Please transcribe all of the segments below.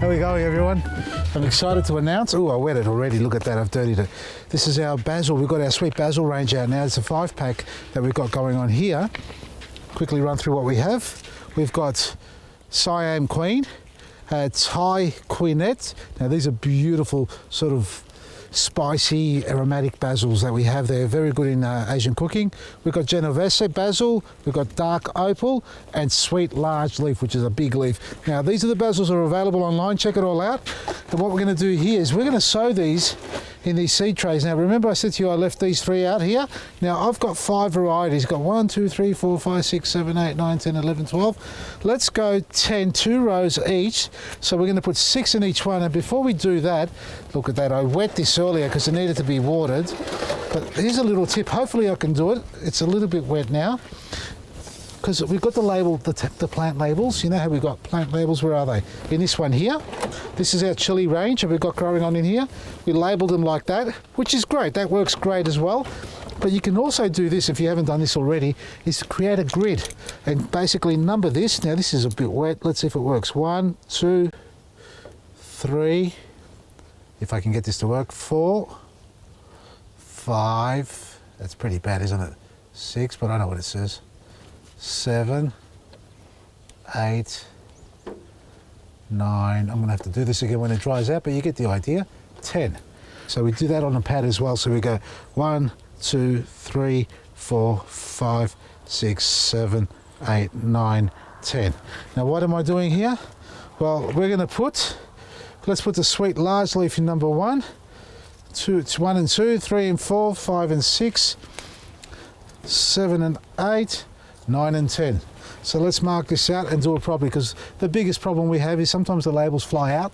How are we going, everyone? I'm excited to announce, I wet it already, look at that, I've dirtied it. This is our basil, we've got our sweet basil range out now. It's a 5-pack that we've got going on here. Quickly run through what we have. We've got Siam Queen, Thai Queenette. Now these are beautiful sort of spicy aromatic basils that we have there, very good in Asian cooking. We've got Genovese basil, we've got dark opal and sweet large leaf, which is a big leaf. Now these are the basils that are available online, check it all out. And what we're going to do here is we're going to sow these in these seed trays. Now remember I said to you I left these 3 out here. Now I've got 5 varieties, got 1, 2, 3, 4, 5, 6, 7, 8, 9, 10, 11, 12. Let's go 10, 2 rows each. So we're going to put 6 in each one, and before we do that, look at that, I wet this earlier because it needed to be watered. But here's a little tip, hopefully I can do it. It's a little bit wet now because we've got the label, the plant labels. You know how we've got plant labels, where are they? In this one here. This is our chili range that we've got growing on in here. We labelled them like that, which is great. That works great as well. But you can also do this, if you haven't done this already, is to create a grid and basically number this. Now this is a bit wet. Let's see if it works. 1, 2, 3, if I can get this to work, 4, 5, that's pretty bad, isn't it? 6, but I know what it says. 7, 8, 9, I'm going to have to do this again when it dries out, but you get the idea. 10. So we do that on a pad as well. So we go 1, 2, 3, 4, 5, 6, 7, 8, 9, 10. Now what am I doing here? Well, we're going to let's put the sweet large leaf in number 1, 1 and 2, 3 and 4, 5 and 6, 7 and 8, 9 and 10. So let's mark this out and do it properly, because the biggest problem we have is sometimes the labels fly out,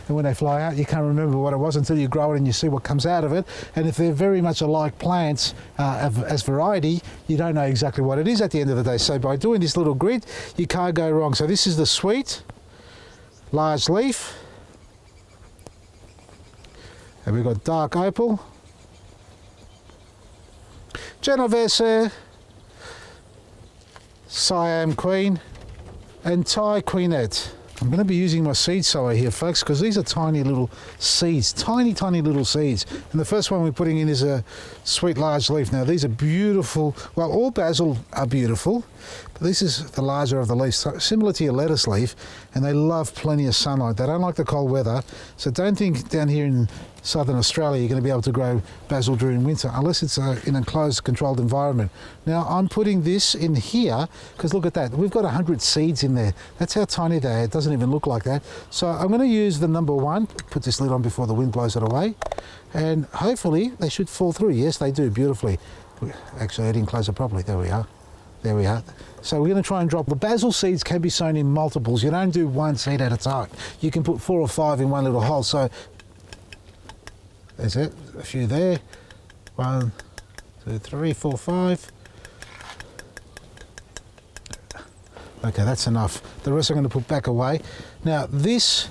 and when they fly out you can't remember what it was until you grow it and you see what comes out of it. And if they're very much alike plants as variety, you don't know exactly what it is at the end of the day. So by doing this little grid you can't go wrong. So this is the sweet large leaf, and we've got dark opal, Genovese, Siam Queen and Thai Queenette. I'm going to be using my seed sower here, folks, because these are tiny little seeds, tiny little seeds. And the first one we're putting in is a sweet large leaf. Now these are beautiful. Well, all basil are beautiful, but this is the larger of the leaves, so similar to your lettuce leaf, and they love plenty of sunlight. They don't like the cold weather, so don't think down here in southern Australia you're going to be able to grow basil during winter unless it's in a closed, controlled environment. Now I'm putting this in here because look at that, we've got 100 seeds in there. That's how tiny they are. It doesn't even look like that. So I'm going to use the number 1, put this lid on before the wind blows it away, and hopefully they should fall through. Yes, they do beautifully. Actually I didn't close it properly. There we are. There we are. So we're going to try and drop. The basil seeds can be sown in multiples. You don't do 1 seed at a time. You can put 4 or 5 in one little hole. So there's it, a few there. 1, 2, 3, 4, 5. Okay, that's enough. The rest I'm going to put back away. Now this,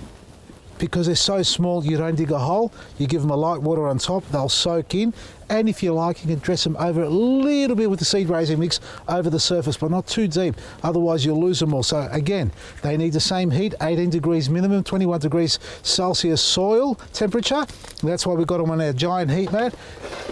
because they're so small, you don't dig a hole. You give them a light water on top, they'll soak in. And if you like, you can dress them over a little bit with the seed raising mix over the surface, but not too deep, otherwise you'll lose them all. So again, they need the same heat, 18 degrees minimum, 21 degrees Celsius soil temperature. That's why we've got them on our giant heat mat.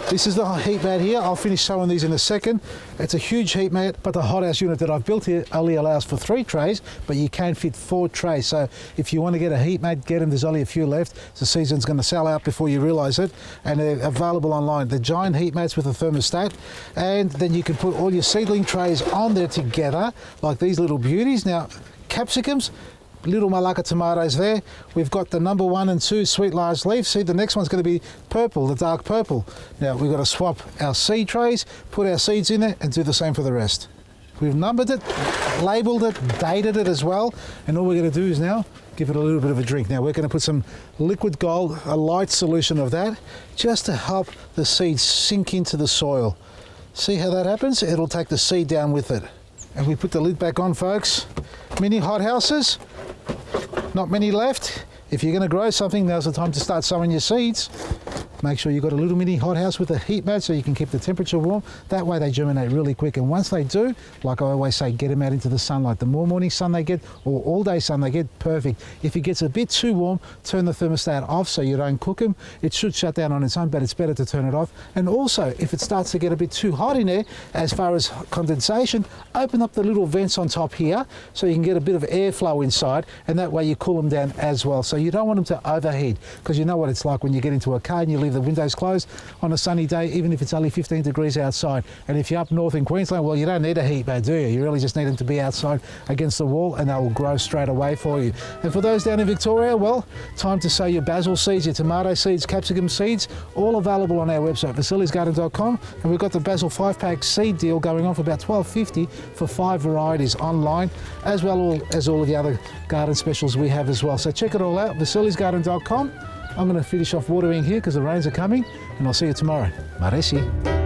This is the heat mat here. I'll finish sowing these in a second. It's a huge heat mat, but the hothouse unit that I've built here only allows for 3 trays, but you can fit 4 trays. So if you want to get a heat mat, get them. There's only a few left. The season's going to sell out before you realize it, and they're available online. The giant heat mats with a thermostat, and then you can put all your seedling trays on there together like these little beauties. Now capsicums, little Malacca tomatoes there. We've got the number 1 and 2 sweet large leaf. See, the next one's going to be purple, the dark purple. Now we've got to swap our seed trays, put our seeds in there, and do the same for the rest. We've numbered it, labelled it, dated it as well, and all we're going to do is now give it a little bit of a drink. Now we're going to put some liquid gold, a light solution of that, just to help the seeds sink into the soil. See how that happens? It'll take the seed down with it. And we put the lid back on, folks. Mini hothouses, not many left. If you're going to grow something, now's the time to start sowing your seeds. Make sure you've got a little mini hothouse with a heat mat so you can keep the temperature warm. That way they germinate really quick, and once they do, like I always say, get them out into the sunlight. The more morning sun they get, or all day sun they get, perfect. If it gets a bit too warm, turn the thermostat off so you don't cook them. It should shut down on its own, but it's better to turn it off. And also, if it starts to get a bit too hot in there, as far as condensation, open up the little vents on top here so you can get a bit of airflow inside, and that way you cool them down as well. So you don't want them to overheat, because you know what it's like when you get into a car and you leave the windows closed on a sunny day, even if it's only 15 degrees outside. And if you're up north in Queensland, well, you don't need a heat mat, do you? You really just need them to be outside against the wall, and they will grow straight away for you. And for those down in Victoria, well, time to sow your basil seeds, your tomato seeds, capsicum seeds, all available on our website, vasilisgarden.com. And we've got the basil 5-pack seed deal going on for about $12.50 for 5 varieties online, as well as all of the other garden specials we have as well. So check it all out, vasilisgarden.com. I'm going to finish off watering here because the rains are coming, and I'll see you tomorrow. Maresi.